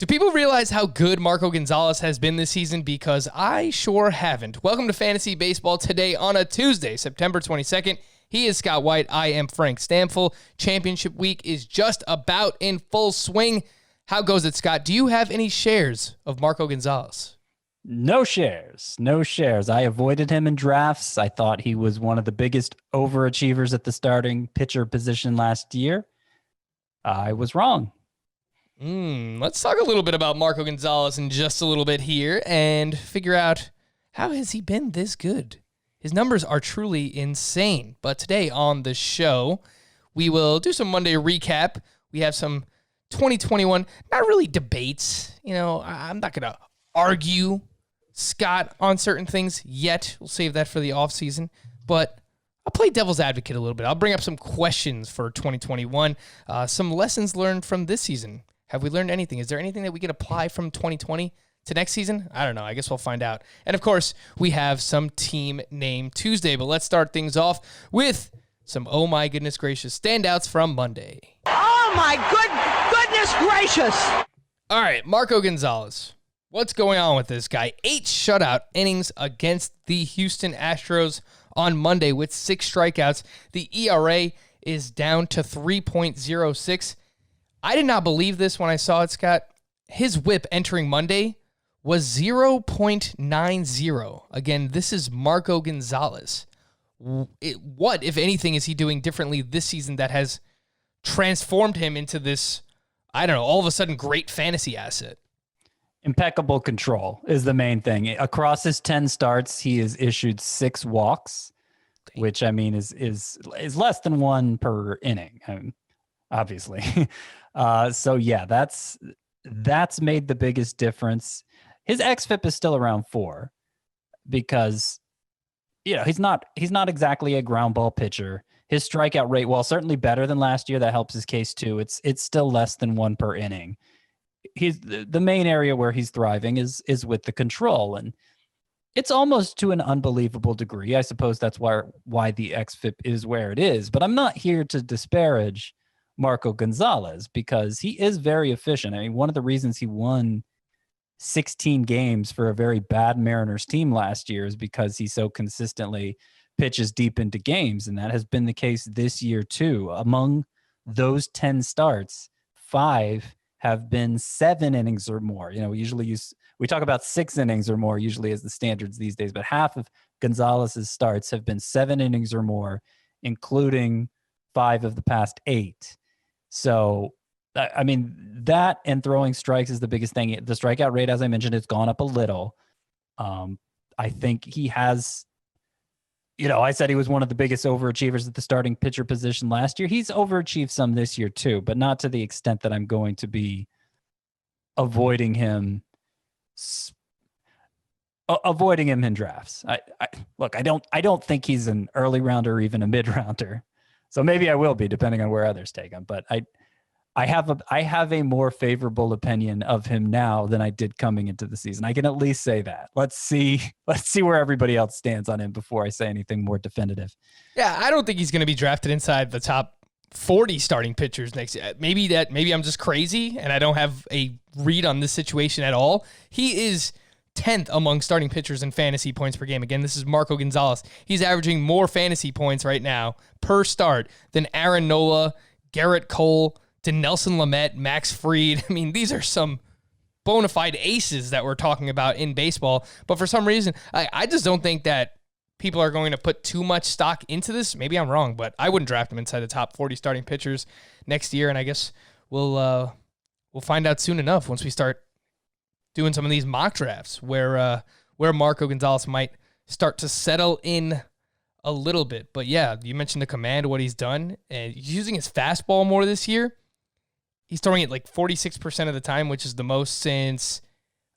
Do people realize how good Marco Gonzales has been this season? Because I sure haven't. Welcome to Fantasy Baseball today on a Tuesday, September 22nd. He is Scott White. I am Frank Stamfel. Championship week is just about in full swing. How goes it, Scott? Do you have any shares of Marco Gonzales? No shares. I avoided him in drafts. I thought he was one of the biggest overachievers at the starting pitcher position last year. I was wrong. Let's talk a little bit about Marco Gonzales in just a little bit here and figure out how has he been this good. His numbers are truly insane. But today on the show, we will do some Monday recap. We have some 2021, not really debates. You know, I'm not going to argue Scott on certain things yet. We'll save that for the offseason. But I'll play devil's advocate a little bit. I'll bring up some questions for 2021, some lessons learned from this season. Have we learned anything? Is there anything that we can apply from 2020 to next season? I don't know. I guess we'll find out. And of course, we have some Team Name Tuesday, but let's start things off with some oh my goodness gracious standouts from Monday. Oh my goodness gracious! All right, Marco Gonzales. What's going on with this guy? 8 shutout innings against the Houston Astros on Monday with 6 strikeouts. The ERA is down to 3.06. I did not believe this when I saw it, Scott. His whip entering Monday was 0.90. Again, this is Marco Gonzales. What, if anything, is he doing differently this season that has transformed him into this, I don't know, all of a sudden great fantasy asset? Impeccable control is the main thing. Across his 10 starts, he has issued 6 walks, which I mean is less than 1 per inning. Obviously. So yeah, that's made the biggest difference. His xFIP is still around 4 because, you know, he's not exactly a ground ball pitcher. His strikeout rate, while certainly better than last year, that helps his case too. It's still less than 1 per inning. He's the main area where he's thriving is with the control, and it's almost to an unbelievable degree. I suppose that's why the xFIP is where it is. But I'm not here to disparage Marco Gonzales because he is very efficient. I mean, one of the reasons he won 16 games for a very bad Mariners team last year is because he so consistently pitches deep into games, and that has been the case this year too. Among those 10 starts, 5 have been 7 innings or more. You know, we talk about 6 innings or more usually as the standards these days, but half of Gonzalez's starts have been 7 innings or more, including 5 of the past 8. So, I mean, that and throwing strikes is the biggest thing. The strikeout rate, as I mentioned, it's gone up a little. I think he has, you know, I said he was one of the biggest overachievers at the starting pitcher position last year. He's overachieved some this year too, but not to the extent that I'm going to be avoiding him in drafts. Look, I don't think he's an early rounder or even a mid rounder. So maybe I will be, depending on where others take him. But I have a more favorable opinion of him now than I did coming into the season. I can at least say that. Let's see where everybody else stands on him before I say anything more definitive. Yeah, I don't think he's going to be drafted inside the top 40 starting pitchers next year. Maybe I'm just crazy and I don't have a read on this situation at all. He is 10th among starting pitchers in fantasy points per game. Again, this is Marco Gonzales. He's averaging more fantasy points right now per start than Aaron Nola, Garrett Cole, Dinelson Lamet, Max Fried. I mean, these are some bona fide aces that we're talking about in baseball. But for some reason, I just don't think that people are going to put too much stock into this. Maybe I'm wrong, but I wouldn't draft him inside the top 40 starting pitchers next year. And I guess we'll find out soon enough once we start doing some of these mock drafts where Marco Gonzales might start to settle in a little bit. But yeah, you mentioned the command, what he's done, and he's using his fastball more this year. He's throwing it like 46% of the time, which is the most since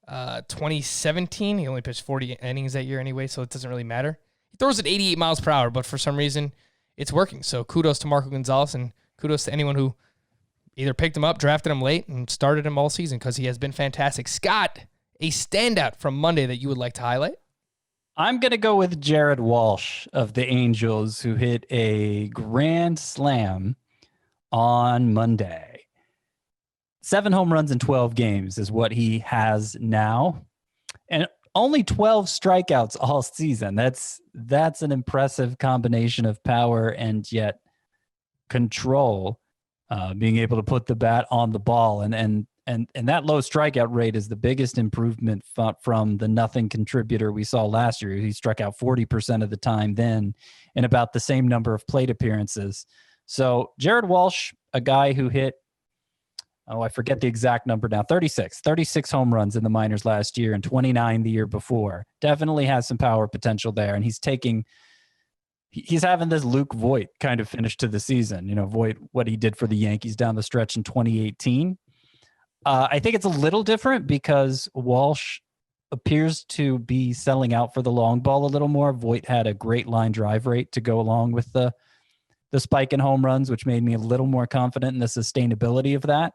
2017. He only pitched 40 innings that year anyway, so it doesn't really matter. He throws at 88 miles per hour, but for some reason, it's working. So kudos to Marco Gonzales, and kudos to anyone who either picked him up, drafted him late, and started him all season because he has been fantastic. Scott, a standout from Monday that you would like to highlight? I'm going to go with Jared Walsh of the Angels, who hit a grand slam on Monday. 7 home runs in 12 games is what he has now. And only 12 strikeouts all season. That's an impressive combination of power and yet control, being able to put the bat on the ball. And that low strikeout rate is the biggest improvement from the nothing contributor we saw last year. He struck out 40% of the time then in about the same number of plate appearances. So Jared Walsh, a guy who hit, I forget the exact number now, 36 home runs in the minors last year and 29 the year before. Definitely has some power potential there. And he's having this Luke Voit kind of finish to the season. You know, Voit, what he did for the Yankees down the stretch in 2018. I think it's a little different because Walsh appears to be selling out for the long ball a little more. Voit had a great line drive rate to go along with the spike in home runs, which made me a little more confident in the sustainability of that.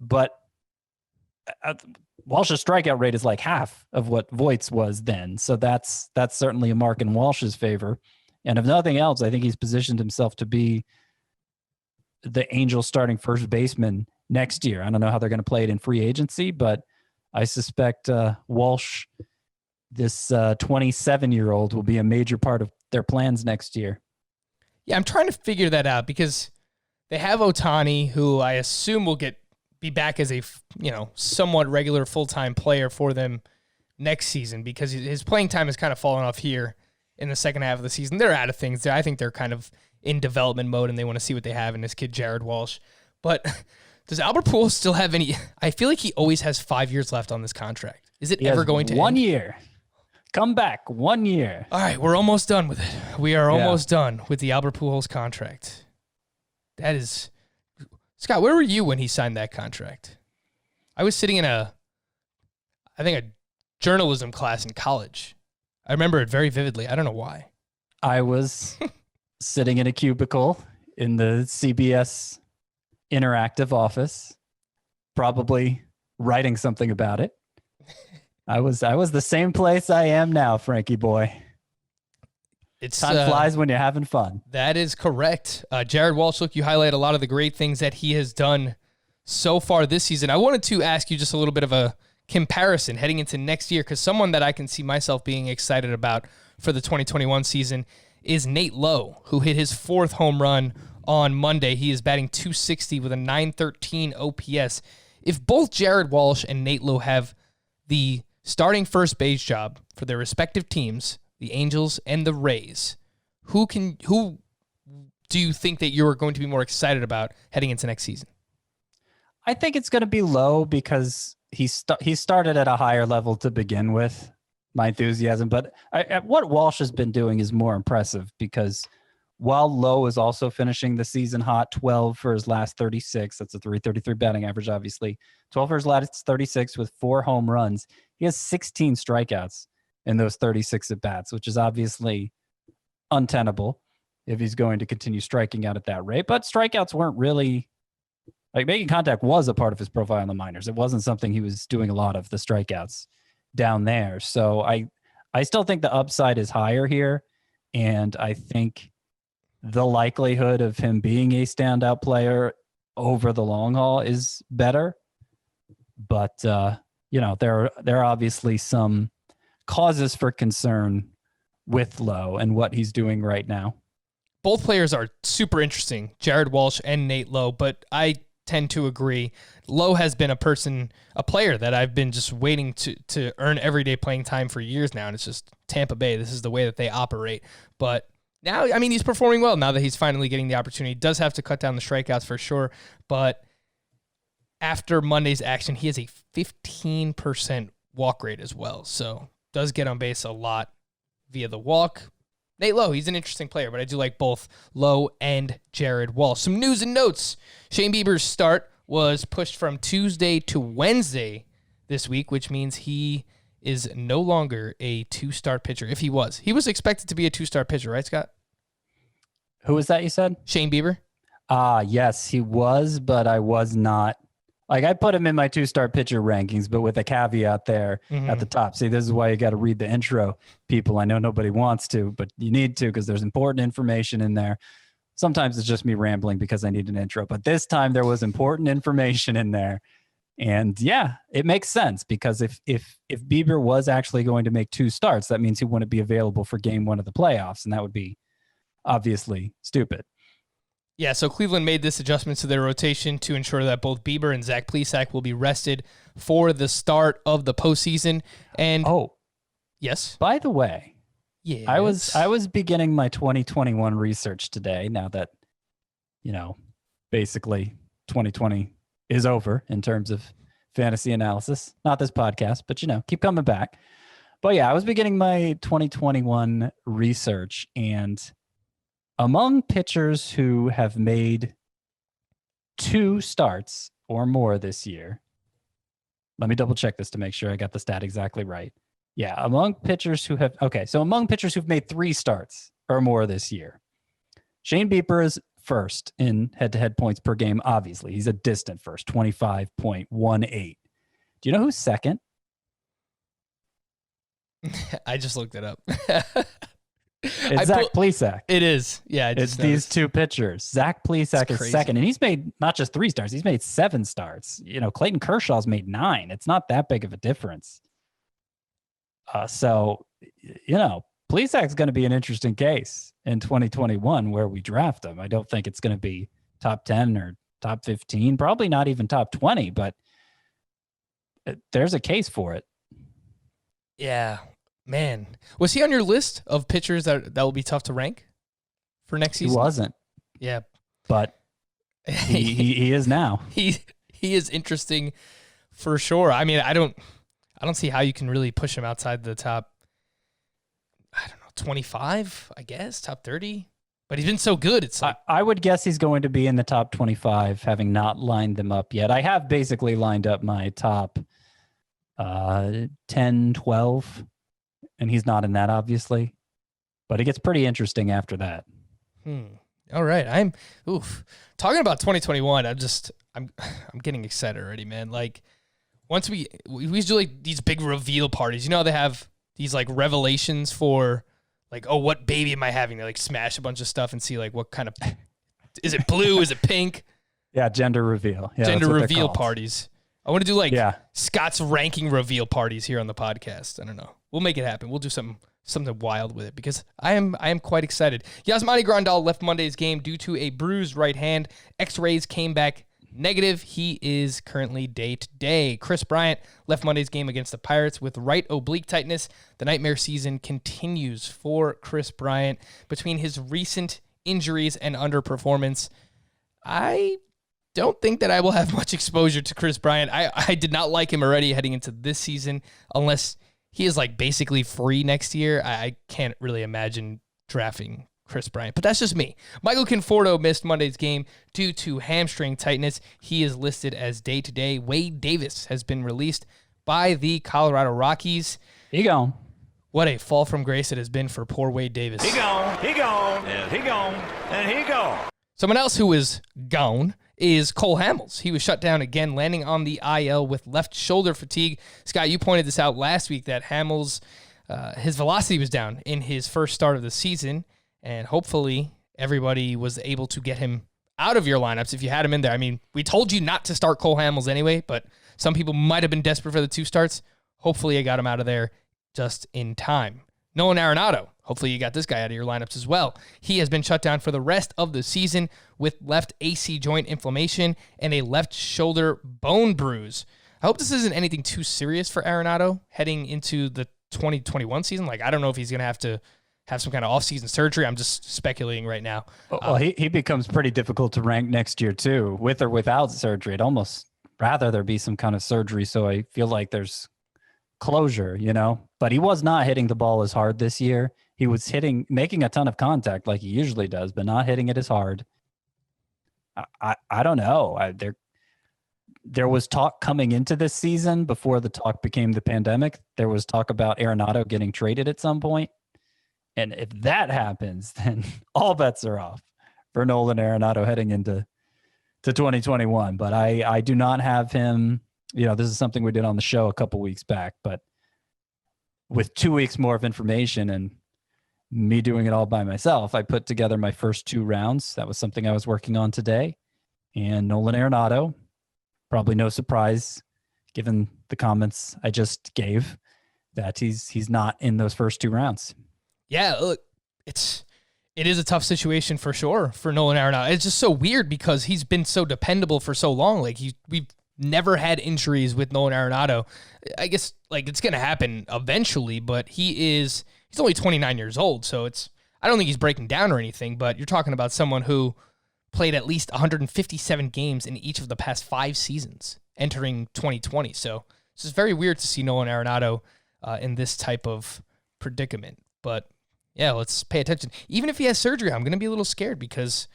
But Walsh's strikeout rate is like half of what Voigt's was then. So that's certainly a mark in Walsh's favor. And if nothing else, I think he's positioned himself to be the Angels starting first baseman next year. I don't know how they're going to play it in free agency, but I suspect Walsh, this 27-year-old, will be a major part of their plans next year. Yeah, I'm trying to figure that out because they have Ohtani, who I assume will be back as a somewhat regular full-time player for them next season because his playing time has kind of fallen off here in the second half of the season. They're out of things. I think they're kind of in development mode and they want to see what they have in this kid, Jared Walsh. But does Albert Pujols still have any? I feel like he always has 5 years left on this contract. Is it ever going to 1 end? year? Come back 1 year. All right, we're almost done with it. We are almost done with the Albert Pujols contract. That is... Scott, where were you when he signed that contract? I was sitting in a journalism class in college. I remember it very vividly. I don't know why. I was sitting in a cubicle in the CBS interactive office, probably writing something about it. I was the same place I am now, Frankie boy. Time flies when you're having fun. That is correct. Jared Walsh, look, you highlight a lot of the great things that he has done so far this season. I wanted to ask you just a little bit of a comparison heading into next year because someone that I can see myself being excited about for the 2021 season is Nate Lowe, who hit his 4th home run on Monday. He is batting .260 with a .913 OPS. If both Jared Walsh and Nate Lowe have the starting first base job for their respective teams, the Angels and the Rays, who do you think that you're going to be more excited about heading into next season? I think it's going to be Lowe because he started at a higher level to begin with, my enthusiasm. But what Walsh has been doing is more impressive because while Lowe is also finishing the season hot, 12 for his last 36, that's a .333 batting average, obviously, 12 for his last 36 with 4 home runs, he has 16 strikeouts in those 36 at-bats, which is obviously untenable if he's going to continue striking out at that rate. But strikeouts weren't really... Like, making contact was a part of his profile in the minors. It wasn't something he was doing a lot of, the strikeouts down there. So I still think the upside is higher here, and I think the likelihood of him being a standout player over the long haul is better. But, there are obviously some causes for concern with Lowe and what he's doing right now. Both players are super interesting, Jared Walsh and Nate Lowe, but I tend to agree. Lowe has been a player that I've been just waiting to earn everyday playing time for years now, and it's just Tampa Bay. This is the way that they operate. But now, I mean, he's performing well now that he's finally getting the opportunity. He does have to cut down the strikeouts for sure, but after Monday's action, he has a 15% walk rate as well, so does get on base a lot via the walk. Nate Lowe, he's an interesting player, but I do like both Lowe and Jared Walsh. Some news and notes. Shane Bieber's start was pushed from Tuesday to Wednesday this week, which means he is no longer a 2-start pitcher. If he was expected to be a 2-star pitcher, right, Scott? Who was that you said? Shane Bieber. Yes, he was, but I was not. Like, I put him in my 2-star pitcher rankings, but with a caveat there at the top. See, this is why you got to read the intro, people. I know nobody wants to, but you need to because there's important information in there. Sometimes it's just me rambling because I need an intro, but this time there was important information in there. And yeah, it makes sense because if Bieber was actually going to make 2 starts, that means he wouldn't be available for game 1 of the playoffs, and that would be obviously stupid. Yeah, so Cleveland made this adjustment to their rotation to ensure that both Bieber and Zach Plesac will be rested for the start of the postseason. And yes, by the way, yes. I was beginning my 2021 research today. Now that basically 2020 is over in terms of fantasy analysis. Not this podcast, but keep coming back. But yeah, I was beginning my 2021 research, and among pitchers who have made 2 starts or more this year, let me double check this to make sure I got the stat exactly right. Yeah, among pitchers who've made 3 starts or more this year, Shane Bieber is first in head-to-head points per game. Obviously, he's a distant first, 25.18. Do you know who's second? I just looked it up. It's Zach Plesac. It is. Yeah, it's these 2 pitchers. Zach Plesac is second, and he's made not just 3 starts, he's made 7 starts. Clayton Kershaw's made 9. It's not that big of a difference. So, Plesac's going to be an interesting case in 2021 where we draft him. I don't think it's going to be top 10 or top 15, probably not even top 20, but there's a case for it. Yeah, man. Was he on your list of pitchers that will be tough to rank for next season? He wasn't. Yeah. But he is now. He is interesting for sure. I mean, I don't see how you can really push him outside the top, 25, I guess, top 30. But he's been so good. It's like I would guess he's going to be in the top 25, having not lined them up yet. I have basically lined up my top 10, 12, and he's not in that, obviously. But it gets pretty interesting after that. All right. I'm talking about 2021. I'm getting excited already, man. Like, once we used to do like these big reveal parties. They have these like revelations for like, oh, what baby am I having? They like smash a bunch of stuff and see like what kind of, is it blue? Is it pink? Yeah, gender reveal. Yeah, gender reveal parties. I want to do like Scott's ranking reveal parties here on the podcast. I don't know. We'll make it happen. We'll do something wild with it because I am quite excited. Yasmani Grandal left Monday's game due to a bruised right hand. X-rays came back negative. He is currently day-to-day. Chris Bryant left Monday's game against the Pirates with right oblique tightness. The nightmare season continues for Chris Bryant. Between his recent injuries and underperformance, I don't think that I will have much exposure to Chris Bryant. I did not like him already heading into this season unless he is like basically free next year. I can't really imagine drafting Chris Bryant, but that's just me. Michael Conforto missed Monday's game due to hamstring tightness. He is listed as day-to-day. Wade Davis has been released by the Colorado Rockies. He gone. What a fall from grace it has been for poor Wade Davis. He gone, and he gone, and he gone. Someone else who is gone is Cole Hamels. He was shut down again, landing on the IL with left shoulder fatigue. Scott, you pointed this out last week that Hamels, his velocity was down in his first start of the season. And hopefully everybody was able to get him out of your lineups if you had him in there. I mean, we told you not to start Cole Hamels anyway, but some people might have been desperate for the 2 starts. Hopefully I got him out of there just in time. Nolan Arenado. Hopefully you got this guy out of your lineups as well. He has been shut down for the rest of the season with left AC joint inflammation and a left shoulder bone bruise. I hope this isn't anything too serious for Arenado heading into the 2021 season. Like, I don't know if he's going to have some kind of off-season surgery. I'm just speculating right now. Well, he becomes pretty difficult to rank next year too, with or without surgery. I'd almost rather there be some kind of surgery so I feel like there's closure, But he was not hitting the ball as hard this year. He was making a ton of contact like he usually does, but not hitting it as hard. I don't know. There was talk coming into this season before the talk became the pandemic. There was talk about Arenado getting traded at some point. And if that happens, then all bets are off for Nolan Arenado heading into 2021. But I do not have him. This is something we did on the show a couple weeks back. But with 2 weeks more of information and me doing it all by myself. I put together my first 2 rounds. That was something I was working on today. And Nolan Arenado, probably no surprise, given the comments I just gave, that he's not in those first 2 rounds. Yeah, look, it is a tough situation for sure for Nolan Arenado. It's just so weird because he's been so dependable for so long. Like we've never had injuries with Nolan Arenado. I guess like it's going to happen eventually, but he's only 29 years old, so I don't think he's breaking down or anything, but you're talking about someone who played at least 157 games in each of the past 5 seasons entering 2020. So it's just very weird to see Nolan Arenado in this type of predicament. But yeah, let's pay attention. Even if he has surgery, I'm going to be a little scared because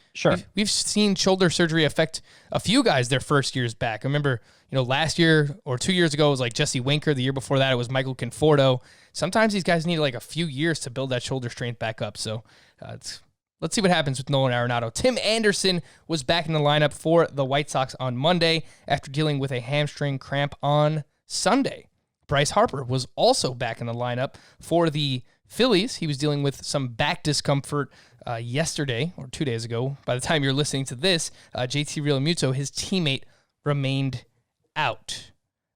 we've seen shoulder surgery affect a few guys their first years back. I remember, last year or 2 years ago, it was like Jesse Winker. The year before that, it was Michael Conforto. Sometimes these guys need like a few years to build that shoulder strength back up. So let's see what happens with Nolan Arenado. Tim Anderson was back in the lineup for the White Sox on Monday after dealing with a hamstring cramp on Sunday. Bryce Harper was also back in the lineup for the Phillies. He was dealing with some back discomfort yesterday or 2 days ago. By the time you're listening to this, JT Realmuto, his teammate, remained out.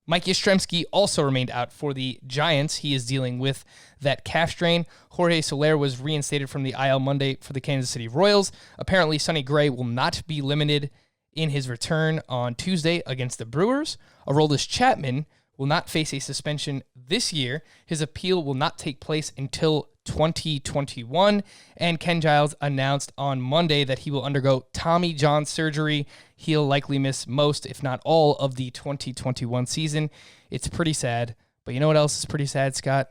Mike Yastrzemski also remained out for the Giants. He is dealing with that calf strain. Jorge Solaire was reinstated from the IL Monday for the Kansas City Royals. Apparently, Sonny Gray will not be limited in his return on Tuesday against the Brewers. Aroldis Chapman will not face a suspension this year. His appeal will not take place until 2021. And Ken Giles announced on Monday that he will undergo Tommy John surgery. He'll likely miss most, if not all, of the 2021 season. It's pretty sad. But you know what else is pretty sad, Scott?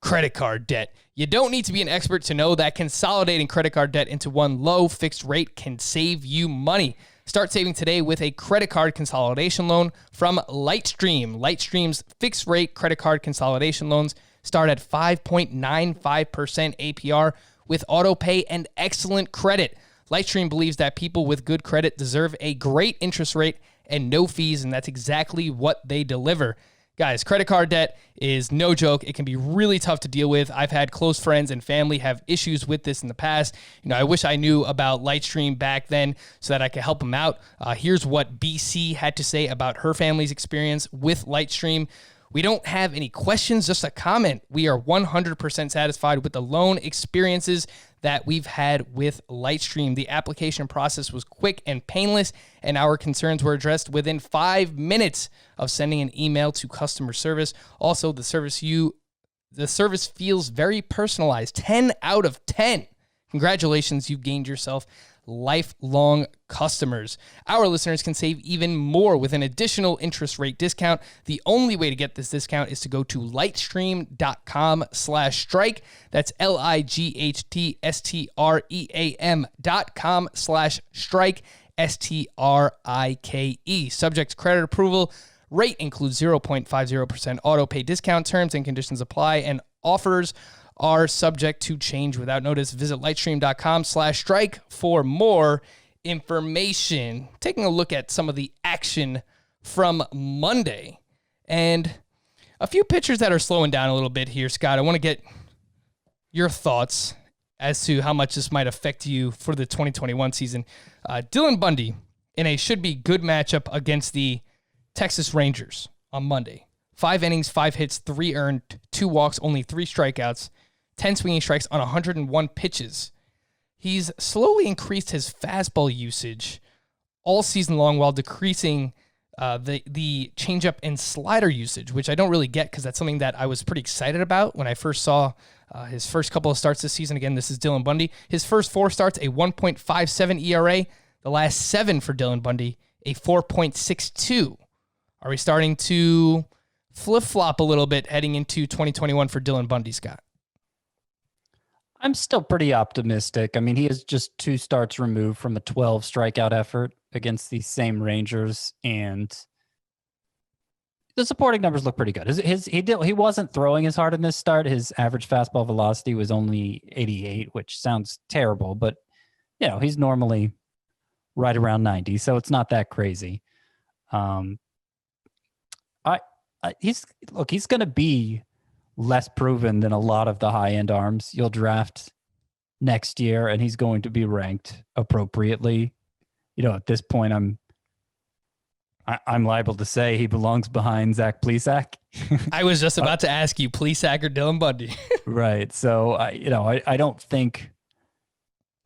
Credit card debt. You don't need to be an expert to know that consolidating credit card debt into one low fixed rate can save you money. Start saving today with a credit card consolidation loan from Lightstream. Lightstream's fixed rate credit card consolidation loans start at 5.95% APR with auto pay and excellent credit. Lightstream believes that people with good credit deserve a great interest rate and no fees, and that's exactly what they deliver. Guys, credit card debt is no joke. It can be really tough to deal with. I've had close friends and family have issues with this in the past. I wish I knew about Lightstream back then so that I could help them out. Here's what BC had to say about her family's experience with Lightstream. We don't have any questions, just a comment. We are 100% satisfied with the loan experiences that we've had with Lightstream. The application process was quick and painless, and our concerns were addressed within 5 minutes of sending an email to customer service. Also, the service feels very personalized. 10 out of 10. Congratulations, you've gained yourself lifelong customers. Our listeners can save even more with an additional interest rate discount. The only way to get this discount is to go to lightstream.com/strike. That's lightstream.com/strike, STRIKE. Subject to credit approval. Rate includes 0.50% auto pay discount. Terms and conditions apply, and offers are subject to change without notice. Visit lightstream.com/strike for more information. Taking a look at some of the action from Monday and a few pitchers that are slowing down a little bit here, Scott. I want to get your thoughts as to how much this might affect you for the 2021 season. Dylan Bundy in a should-be good matchup against the Texas Rangers on Monday. 5 innings, 5 hits, 3 earned, 2 walks, only 3 strikeouts, 10 swinging strikes on 101 pitches. He's slowly increased his fastball usage all season long while decreasing the changeup and slider usage, which I don't really get because that's something that I was pretty excited about when I first saw his first couple of starts this season. Again, this is Dylan Bundy. His first 4 starts, a 1.57 ERA. The last 7 for Dylan Bundy, a 4.62. Are we starting to flip-flop a little bit heading into 2021 for Dylan Bundy, Scott? I'm still pretty optimistic. I mean, he is just 2 starts removed from a 12 strikeout effort against these same Rangers, and the supporting numbers look pretty good. He wasn't throwing as hard in this start. His average fastball velocity was only 88, which sounds terrible, but he's normally right around 90, so it's not that crazy. He's going to be less proven than a lot of the high-end arms you'll draft next year, and he's going to be ranked appropriately. At this point, I'm liable to say he belongs behind Zach Plesac. I was just about to ask you, Plesac or Dylan Bundy? Right. So I don't think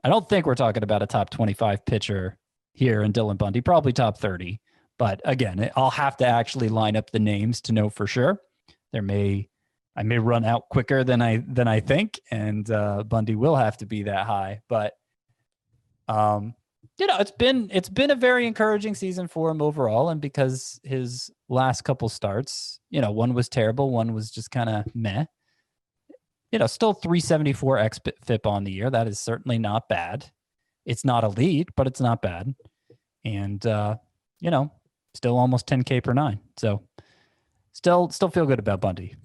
we're talking about a top 25 pitcher here in Dylan Bundy, probably top 30. But again, I'll have to actually line up the names to know for sure. I may run out quicker than I think, and Bundy will have to be that high. But it's been a very encouraging season for him overall, and because his last couple starts, one was terrible, one was just kind of meh. Still 374 xFIP on the year. That is certainly not bad. It's not elite, but it's not bad. And still almost 10K per 9. So still feel good about Bundy.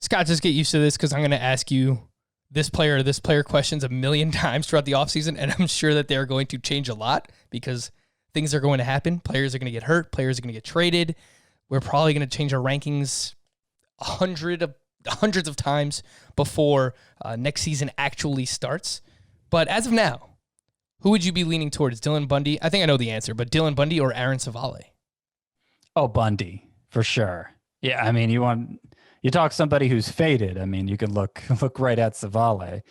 Scott, just get used to this because I'm going to ask you this player questions a million times throughout the offseason, and I'm sure that they're going to change a lot because things are going to happen. Players are going to get hurt. Players are going to get traded. We're probably going to change our rankings hundreds of times before next season actually starts. But as of now, who would you be leaning towards? Dylan Bundy? I think I know the answer, but Dylan Bundy or Aaron Savale? Oh, Bundy, for sure. Yeah, I mean, you talk somebody who's faded. I mean, you can look right at Savale.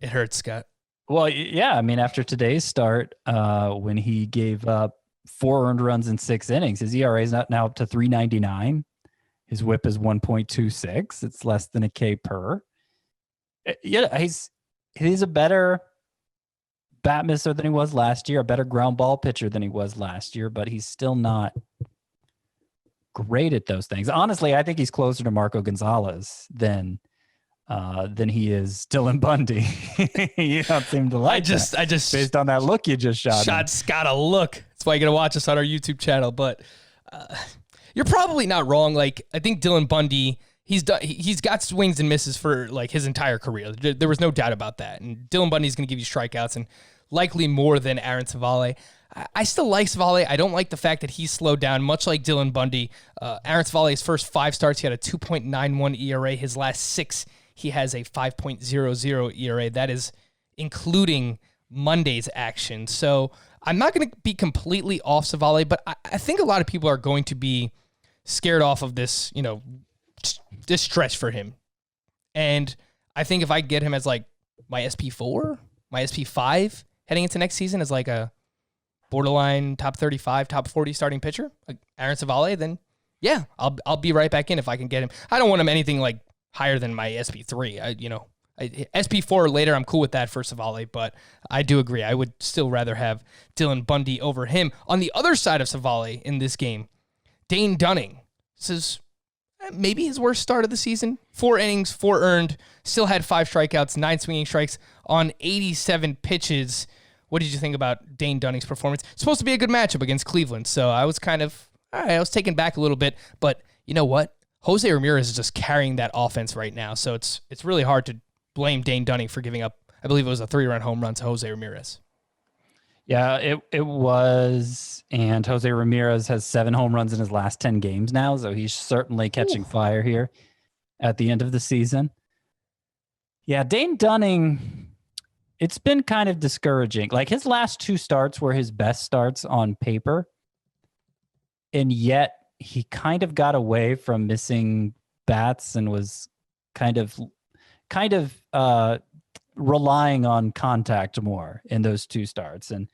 It hurts, Scott. Well, yeah, I mean, after today's start, when he gave up 4 earned runs in 6 innings, his ERA is now up to 3.99. His WHIP is 1.26. It's less than a K per. Yeah, he's a better bat misser than he was last year, a better ground ball pitcher than he was last year, but he's still not great at those things. Honestly, I think he's closer to Marco Gonzalez than he is Dylan Bundy. You don't seem to like I just based on that look you just shot Scott a look. That's why you got to watch us on our YouTube channel. But you're probably not wrong. Like, I think Dylan Bundy, he's got swings and misses for like his entire career. There was no doubt about that. And Dylan Bundy's going to give you strikeouts and likely more than Aaron Savale. I still like Savale. I don't like the fact that he's slowed down, much like Dylan Bundy. Aaron Savale's first 5 starts, he had a 2.91 ERA. His last 6, he has a 5.00 ERA. That is including Monday's action. So I'm not going to be completely off Savale, but I think a lot of people are going to be scared off of this, this stretch for him. And I think if I get him as like my SP4, my SP5 heading into next season as like a borderline top 35, top 40 starting pitcher, like Aaron Savale, then yeah, I'll be right back in if I can get him. I don't want him anything like higher than my SP3. SP4 later, I'm cool with that for Savale, but I do agree. I would still rather have Dylan Bundy over him. On the other side of Savale in this game, Dane Dunning. This is maybe his worst start of the season. 4 innings, 4 earned, still had 5 strikeouts, 9 swinging strikes on 87 pitches. What did you think about Dane Dunning's performance? It's supposed to be a good matchup against Cleveland, so I was kind of, all right, I was taken back a little bit, but you know what? Jose Ramirez is just carrying that offense right now, so it's really hard to blame Dane Dunning for giving up, I believe it was a 3-run home run to Jose Ramirez. Yeah, it was, and Jose Ramirez has 7 home runs in his last 10 games now, so he's certainly catching fire here at the end of the season. Yeah, Dane Dunning, it's been kind of discouraging. Like, his last 2 starts were his best starts on paper, and yet he kind of got away from missing bats and was kind of relying on contact more in those 2 starts, and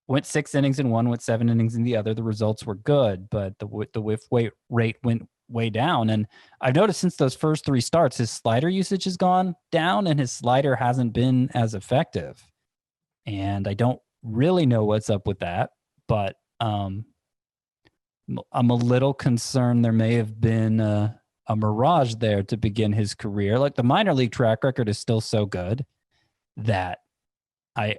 went 6 innings in one, went 7 innings in the other. The results were good, but the whiff rate went way down. And I've noticed since those first 3 starts, his slider usage has gone down and his slider hasn't been as effective. And I don't really know what's up with that, but I'm a little concerned there may have been a mirage there to begin his career. Like, the minor league track record is still so good that I'm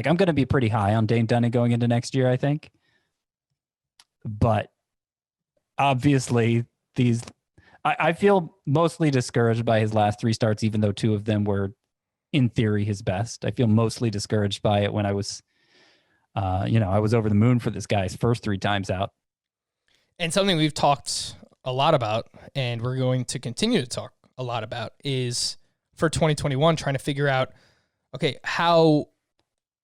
going to be pretty high on Dane Dunning going into next year, I think. But obviously I feel mostly discouraged by his last 3 starts, even though 2 of them were in theory his best. I feel mostly discouraged by it when I was over the moon for this guy's first 3 times out. And something we've talked a lot about, and we're going to continue to talk a lot about, is for 2021 trying to figure out, okay,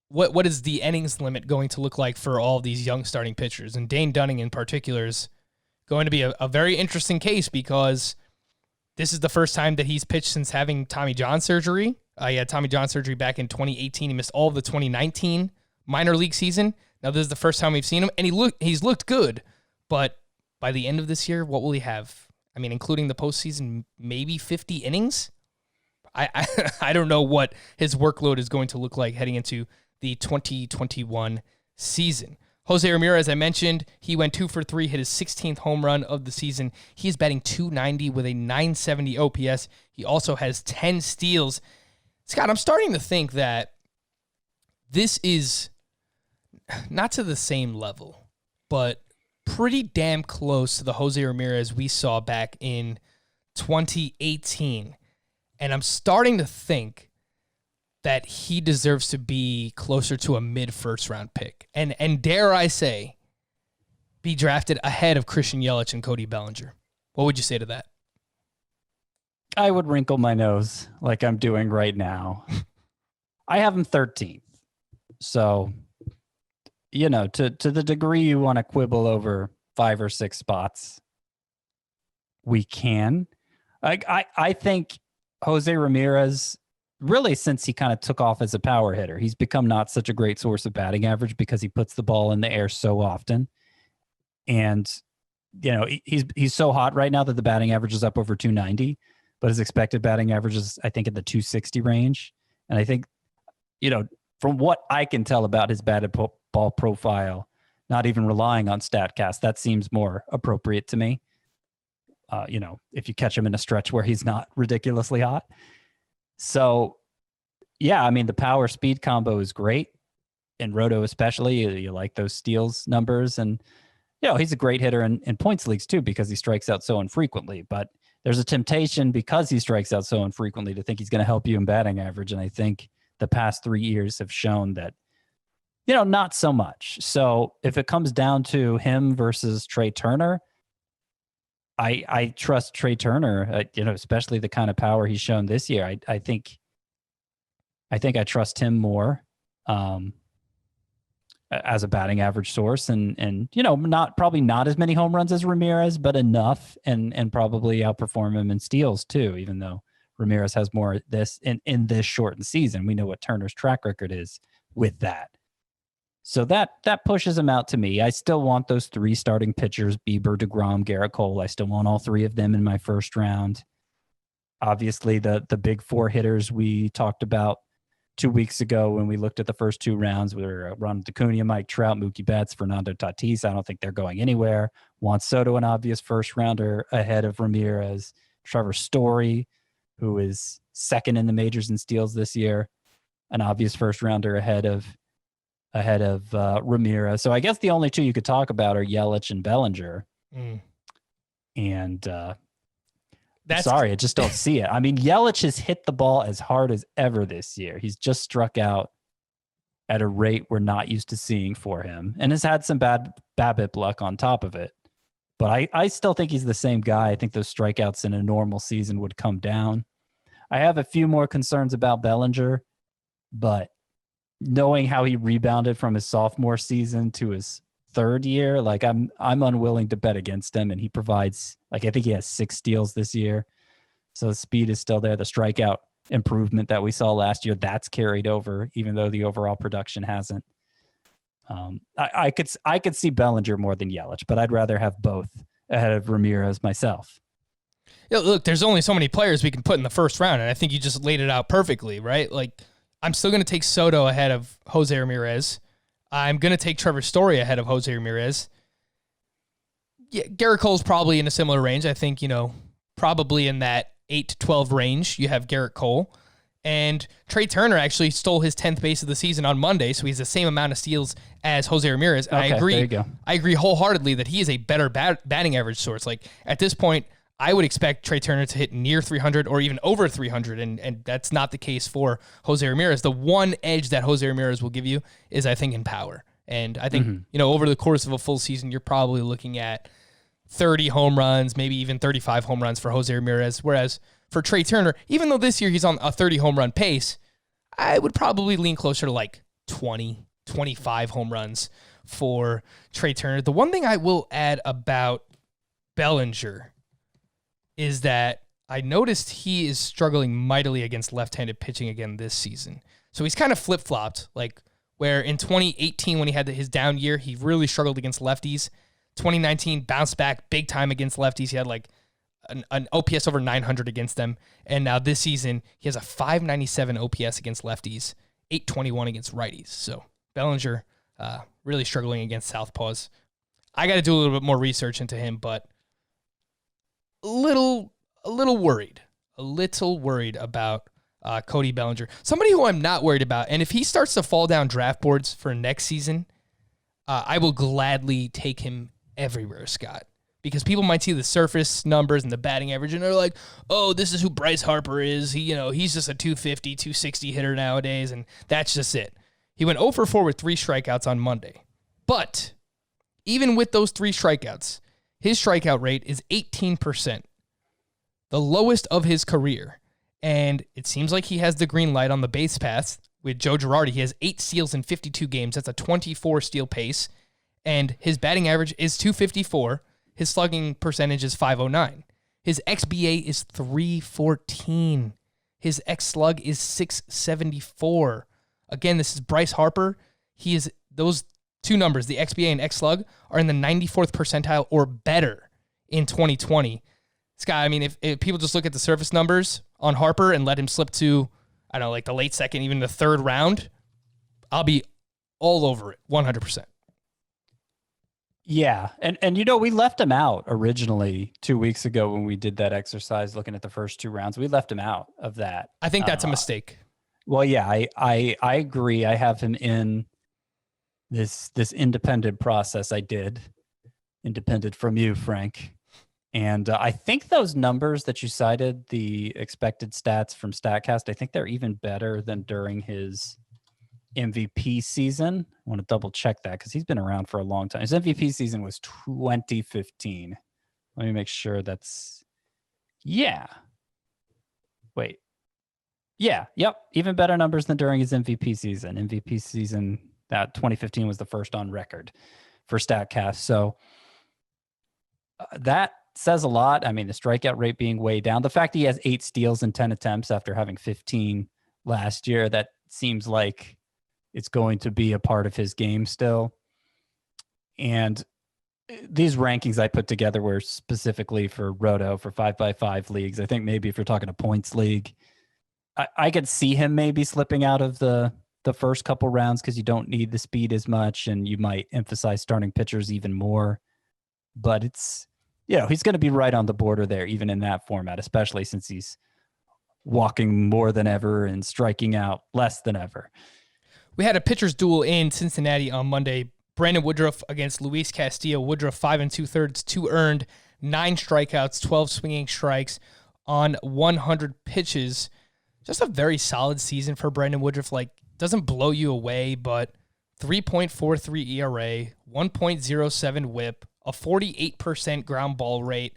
what is the innings limit going to look like for all these young starting pitchers? And Dane Dunning in particular is going to be a very interesting case because this is the first time that he's pitched since having Tommy John surgery. He had Tommy John surgery back in 2018. He missed all of the 2019 minor league season. Now this is the first time we've seen him, and he's looked good, but by the end of this year, what will he have? I mean, including the postseason, maybe 50 innings? I don't know what his workload is going to look like heading into the 2021 season. Jose Ramirez, I mentioned, he went 2 for 3, hit his 16th home run of the season. He is batting .290 with a .970 OPS. He also has 10 steals. Scott, I'm starting to think that this is not to the same level, but pretty damn close to the Jose Ramirez we saw back in 2018. And I'm starting to think that he deserves to be closer to a mid-first round pick. And dare I say, be drafted ahead of Christian Yelich and Cody Bellinger. What would you say to that? I would wrinkle my nose like I'm doing right now. I have him 13th. So, you know, to the degree you want to quibble over 5 or 6 spots, we can. I think Jose Ramirez, really since he kind of took off as a power hitter, he's become not such a great source of batting average because he puts the ball in the air so often. And, you know, he's so hot right now that the batting average is up over 290, but his expected batting average is, I think, in the 260 range. And I think, you know, from what I can tell about his batted ball profile, not even relying on StatCast, that seems more appropriate to me. You know, if you catch him in a stretch where he's not ridiculously hot. So, yeah, I mean, the power speed combo is great. In Roto especially, you like those steals numbers. And, you know, he's a great hitter in points leagues too because he strikes out so infrequently. But there's a temptation because he strikes out so infrequently to think he's going to help you in batting average. And I think the past 3 years have shown that, you know, not so much. So if it comes down to him versus Trey Turner, I trust Trey Turner, you know, especially the kind of power he's shown this year. I think I trust him more as a batting average source, and you know, probably not as many home runs as Ramirez, but enough, and probably outperform him in steals too. Even though Ramirez has more this in this shortened season, we know what Turner's track record is with that. So that pushes him out to me. I still want those 3 starting pitchers, Bieber, Degrom, Garrett Cole. I still want all 3 of them in my first round. Obviously, the big 4 hitters we talked about 2 weeks ago when we looked at the first 2 rounds were Ronald Acuna, Mike Trout, Mookie Betts, Fernando Tatis. I don't think they're going anywhere. Juan Soto, an obvious first rounder ahead of Ramirez. Trevor Story, who is second in the majors in steals this year, an obvious first rounder ahead of Ramirez. So I guess the only 2 you could talk about are Yelich and Bellinger. And sorry, I just don't see it. I mean, Yelich has hit the ball as hard as ever this year. He's just struck out at a rate we're not used to seeing for him, and has had some bad BABIP luck on top of it. But I still think he's the same guy. I think those strikeouts in a normal season would come down. I have a few more concerns about Bellinger, but knowing how he rebounded from his sophomore season to his third year, like I'm unwilling to bet against him. And he provides, like, I think he has 6 steals this year. So the speed is still there. The strikeout improvement that we saw last year, that's carried over, even though the overall production hasn't. I could see Bellinger more than Yelich, but I'd rather have both ahead of Ramirez myself. Yeah, look, there's only so many players we can put in the first round, and I think you just laid it out perfectly, right? Like, I'm still going to take Soto ahead of Jose Ramirez. I'm going to take Trevor Story ahead of Jose Ramirez. Yeah, Garrett Cole's probably in a similar range. I think, you know, probably in that 8 to 12 range, you have Garrett Cole. And Trey Turner actually stole his 10th base of the season on Monday, so he's the same amount of steals as Jose Ramirez. And okay, I agree. There you go. I agree wholeheartedly that he is a better batting average source. Like, at this point, I would expect Trey Turner to hit near 300 or even over 300, and that's not the case for Jose Ramirez. The one edge that Jose Ramirez will give you is, I think, in power. And I think, you know, over the course of a full season, you're probably looking at 30 home runs, maybe even 35 home runs for Jose Ramirez. Whereas for Trey Turner, even though this year he's on a 30 home run pace, I would probably lean closer to like 20, 25 home runs for Trey Turner. The one thing I will add about Bellinger is that I noticed he is struggling mightily against left-handed pitching again this season. So he's kind of flip-flopped, like where in 2018 when he had his down year, he really struggled against lefties. 2019 bounced back big time against lefties. He had like an OPS over 900 against them. And now this season, he has a 597 OPS against lefties, 821 against righties. So Bellinger really struggling against southpaws. I got to do a little bit more research into him, but a little worried about Cody Bellinger. Somebody who I'm not worried about, and if he starts to fall down draft boards for next season, I will gladly take him everywhere, Scott. Because people might see the surface numbers and the batting average, and they're like, oh, this is who Bryce Harper is. He's just a 250, 260 hitter nowadays, and that's just it. He went 0 for 4 with 3 strikeouts on Monday. But even with those 3 strikeouts, his strikeout rate is 18%, the lowest of his career. And it seems like he has the green light on the base paths. With Joe Girardi, he has 8 steals in 52 games. That's a 24 steal pace. And his batting average is 254. His slugging percentage is 509. His XBA is 314. His X-slug is 674. Again, this is Bryce Harper. He is those 2 numbers, the XBA and X-slug, are in the 94th percentile or better in 2020. Scott, I mean, if people just look at the surface numbers on Harper and let him slip to, I don't know, like the late second, even the 3rd round, I'll be all over it, 100%. Yeah. And we left him out originally 2 weeks ago when we did that exercise looking at the first 2 rounds. We left him out of that. I think that's a mistake. Well, yeah, I agree. I have him in this independent process I did, independent from you, Frank. And I think those numbers that you cited, the expected stats from StatCast, I think they're even better than during his MVP season. I want to double check that because he's been around for a long time. His MVP season was 2015. Let me make sure that's, yeah. Wait. Yeah, yep. Even better numbers than during his MVP season. MVP season, that 2015 was the first on record for StatCast. So that says a lot. I mean, the strikeout rate being way down. The fact he has 8 steals in 10 attempts after having 15 last year, that seems like it's going to be a part of his game still. And these rankings I put together were specifically for Roto, for 5x5 leagues. I think maybe if you're talking a points league, I could see him maybe slipping out of the first couple rounds because you don't need the speed as much and you might emphasize starting pitchers even more. But it's, he's going to be right on the border there, even in that format, especially since he's walking more than ever and striking out less than ever. We had a pitcher's duel in Cincinnati on Monday. Brandon Woodruff against Luis Castillo. Woodruff 5 2/3, 2 earned, 9 strikeouts, 12 swinging strikes on 100 pitches. Just a very solid season for Brandon Woodruff. Like, doesn't blow you away, but 3.43 ERA, 1.07 WHIP, a 48% ground ball rate.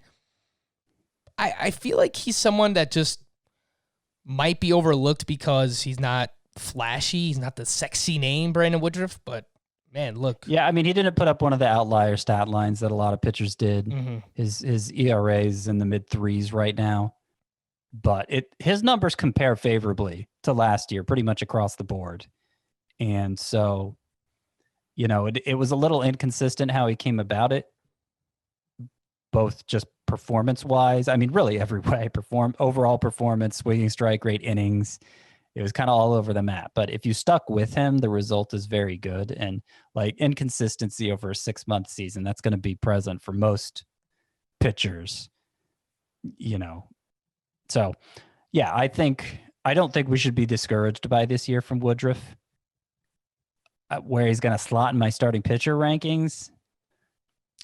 I feel like he's someone that just might be overlooked because he's not flashy. He's not the sexy name, Brandon Woodruff, but man, look. Yeah, I mean, he didn't put up one of the outlier stat lines that a lot of pitchers did. Mm-hmm. His ERA is in the mid 3s right now, but his numbers compare favorably to last year, pretty much across the board. And so, it was a little inconsistent how he came about it, both just performance-wise. I mean, really every way. Overall performance, swinging strike rate, innings. It was kind of all over the map. But if you stuck with him, the result is very good. And like inconsistency over a 6-month season, that's going to be present for most pitchers, So, yeah, I don't think we should be discouraged by this year from Woodruff. Where he's going to slot in my starting pitcher rankings,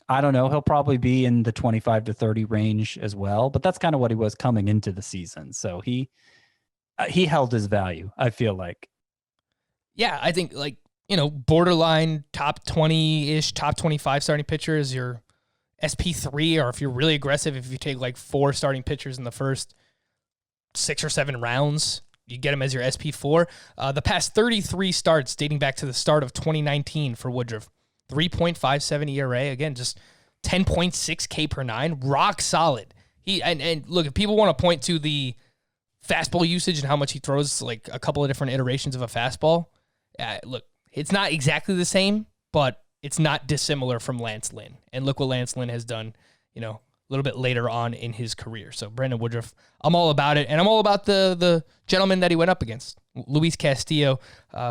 I don't know. He'll probably be in the 25 to 30 range as well. But that's kind of what he was coming into the season. So he held his value, I feel like. Yeah, I think borderline top 20-ish, top 25 starting pitcher is your SP3, or if you're really aggressive, if you take like 4 starting pitchers in the first 6 or 7 rounds, you get him as your SP4. The past 33 starts dating back to the start of 2019 for Woodruff. 3.57 ERA. Again, just 10.6 K per 9. Rock solid. And look, if people want to point to the fastball usage and how much he throws, like a couple of different iterations of a fastball, look, it's not exactly the same, but it's not dissimilar from Lance Lynn. And look what Lance Lynn has done, a little bit later on in his career. So Brandon Woodruff, I'm all about it. And I'm all about the gentleman that he went up against, Luis Castillo,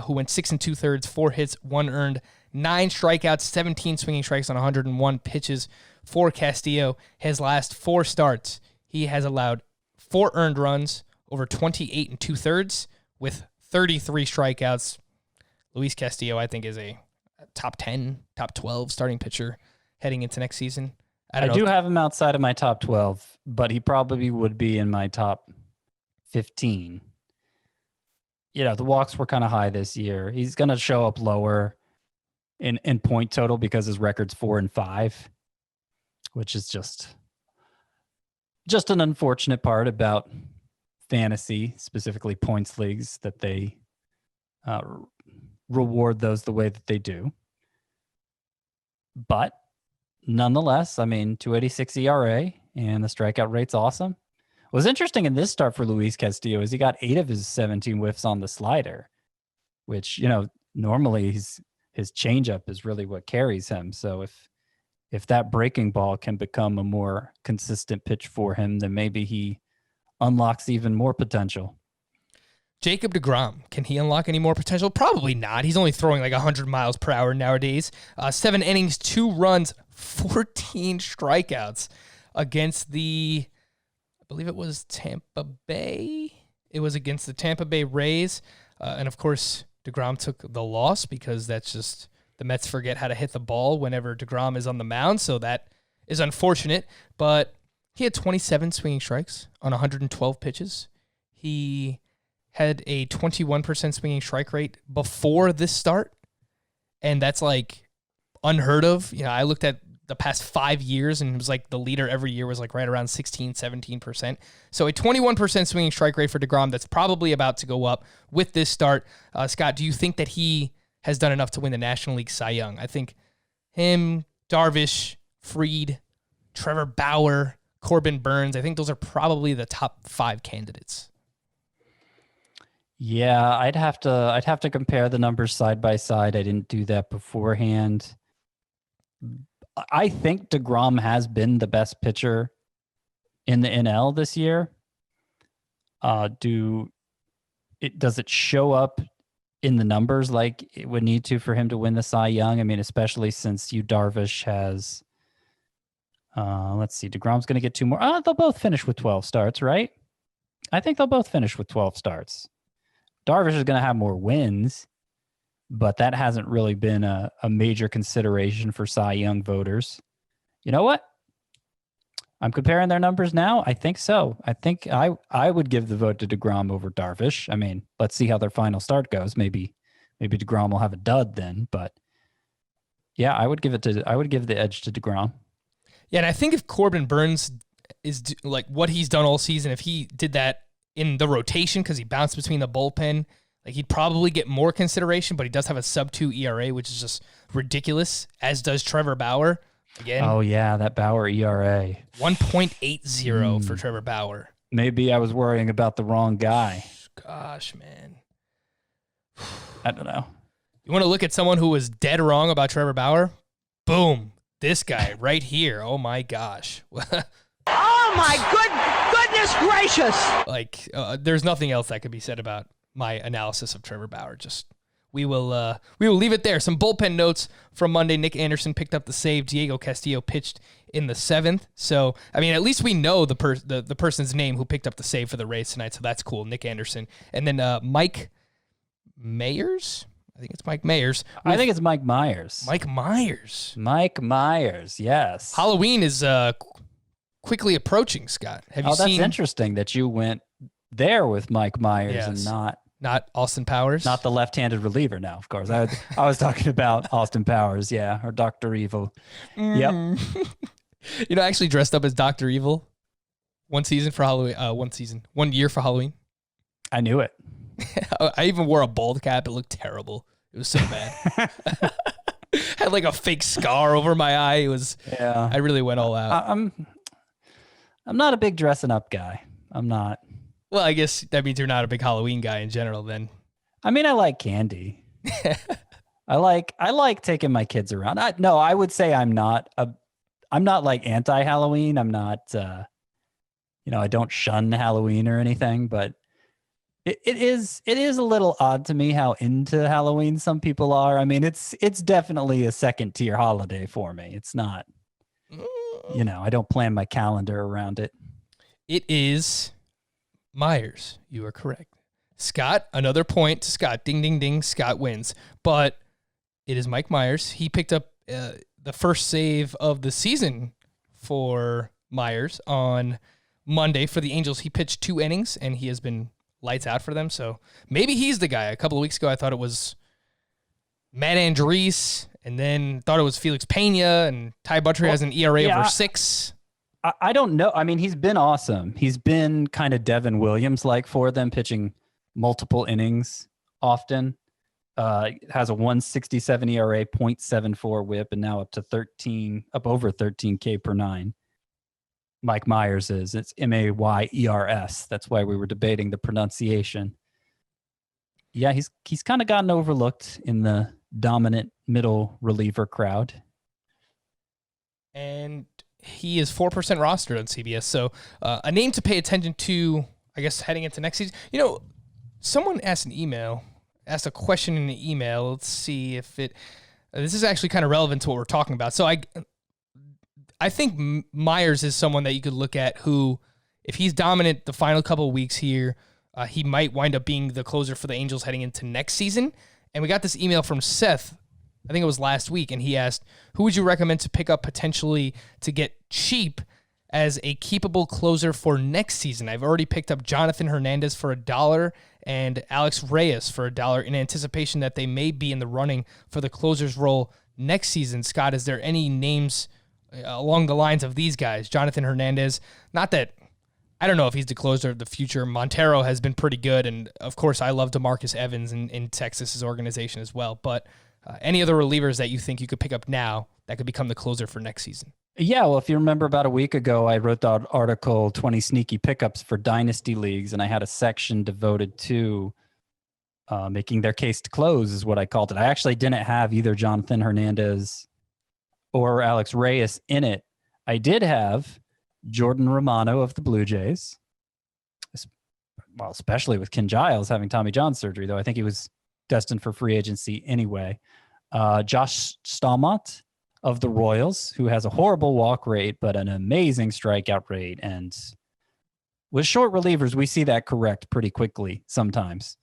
who went 6 2/3, 4 hits, 1 earned, 9 strikeouts, 17 swinging strikes on 101 pitches for Castillo. His last 4 starts, he has allowed 4 earned runs over 28 2/3 with 33 strikeouts. Luis Castillo, I think, is a top 10, top 12 starting pitcher heading into next season. I do have him outside of my top 12, but he probably would be in my top 15. The walks were kind of high this year. He's going to show up lower in point total because his record's 4-5, which is just an unfortunate part about fantasy, specifically points leagues, that they reward those the way that they do. But nonetheless, 2.86 ERA, and the strikeout rate's awesome. What's interesting in this start for Luis Castillo is he got 8 of his 17 whiffs on the slider, which, normally his changeup is really what carries him. So if that breaking ball can become a more consistent pitch for him, then maybe he unlocks even more potential. Jacob Degrom, can he unlock any more potential? Probably not. He's only throwing like 100 miles per hour nowadays. 7 innings, 2 runs, 14 strikeouts against I believe it was Tampa Bay. It was against the Tampa Bay Rays. And of course, Degrom took the loss because that's just the Mets forget how to hit the ball whenever Degrom is on the mound. So that is unfortunate. But he had 27 swinging strikes on 112 pitches. He had a 21% swinging strike rate before this start, and that's like unheard of. I looked at the past 5 years, and it was like the leader every year was like right around 16, 17%. So a 21% swinging strike rate for Degrom that's probably about to go up with this start. Scott, do you think that he has done enough to win the National League Cy Young? I think him, Darvish, Fried, Trevor Bauer, Corbin Burns, I think those are probably the top 5 candidates. Yeah, I'd have to compare the numbers side by side. I didn't do that beforehand. I think DeGrom has been the best pitcher in the NL this year. Does it show up in the numbers like it would need to for him to win the Cy Young? Especially since Darvish has, let's see, DeGrom's going to get 2 more. They'll both finish with 12 starts, right? I think they'll both finish with 12 starts. Darvish is going to have more wins, but that hasn't really been a major consideration for Cy Young voters. You know what? I'm comparing their numbers now. I think so. I think I would give the vote to DeGrom over Darvish. Let's see how their final start goes. Maybe DeGrom will have a dud then, but yeah, I would give the edge to DeGrom. Yeah, and I think if Corbin Burns is like what he's done all season, if he did that in the rotation because he bounced between the bullpen, like he'd probably get more consideration, but he does have a sub-2 ERA, which is just ridiculous, as does Trevor Bauer. Again, oh yeah, that Bauer ERA. 1.80 for Trevor Bauer. Maybe I was worrying about the wrong guy. Gosh, man. I don't know. You want to look at someone who was dead wrong about Trevor Bauer? Boom. This guy right here. Oh my gosh. Oh my goodness gracious! There's nothing else that could be said about my analysis of Trevor Bauer. Just we will leave it there. Some bullpen notes from Monday. Nick Anderson picked up the save. Diego Castillo pitched in the 7th. So at least we know the person's name who picked up the save for the Rays tonight. So that's cool. Nick Anderson, and then Mike Mayers. I think it's Mike Mayers. I think it's Mike Myers. Mike Myers. Mike Myers. Yes. Halloween is quickly approaching, Scott. Have you seen? That's interesting that you went there with Mike Myers and not Austin Powers, not the left-handed reliever. Now, of course, I was talking about Austin Powers, or Dr. Evil. Yep. You know, I actually dressed up as Dr. Evil one season for Halloween. 1 year for Halloween. I knew it. I even wore a bald cap. It looked terrible. It was so bad. Had like a fake scar over my eye. It was. Yeah. I really went all out. I'm not a big dressing up guy. I'm not. Well, I guess that means you're not a big Halloween guy in general. Then. I mean, I like candy. I like taking my kids around. I would say I'm not like anti-Halloween. I'm not. I don't shun Halloween or anything, but. It is a little odd to me how into Halloween some people are. I mean, it's definitely a second tier holiday for me. It's not, I don't plan my calendar around it. It is Myers. You are correct. Scott, another point to Scott. Ding, ding, ding. Scott wins. But it is Mike Myers. He picked up the first save of the season for Myers on Monday for the Angels. He pitched 2 innings, and he has been lights out for them, so maybe he's the guy. A couple of weeks ago, I thought it was Matt Andriese, and then thought it was Felix Pena, and Ty Buttrey has an ERA over 6. I don't know. I mean, he's been awesome. He's been kind of Devin Williams-like for them, pitching multiple innings often. Has a 1.67 ERA, 0.74 WHIP, and now up over 13 K per 9. Mike Myers is. It's Mayers. That's why we were debating the pronunciation. Yeah, he's kind of gotten overlooked in the dominant middle reliever crowd. And he is 4% rostered on CBS. So a name to pay attention to, I guess, heading into next season. You know, someone asked a question in the email. Let's see if this is actually kind of relevant to what we're talking about. So I think Myers is someone that you could look at who, if he's dominant the final couple of weeks here, he might wind up being the closer for the Angels heading into next season. And we got this email from Seth, I think it was last week, and he asked, who would you recommend to pick up potentially to get cheap as a keepable closer for next season? I've already picked up Jonathan Hernandez for $1 and Alex Reyes for $1 in anticipation that they may be in the running for the closer's role next season. Scott, is there any names along the lines of these guys? Jonathan Hernandez, not that, I don't know if he's the closer of the future. Montero has been pretty good, and of course I love DeMarcus Evans in Texas's organization as well, but any other relievers that you think you could pick up now that could become the closer for next season? Yeah, well, if you remember about a week ago, I wrote the article, 20 Sneaky Pickups for Dynasty Leagues, and I had a section devoted to making their case to close is what I called it. I actually didn't have either Jonathan Hernandez or Alex Reyes in it. I did have Jordan Romano of the Blue Jays, well, especially with Ken Giles having Tommy John surgery, though I think he was destined for free agency anyway. Josh Stomat of the Royals, who has a horrible walk rate, but an amazing strikeout rate. And with short relievers, we see that correct pretty quickly sometimes,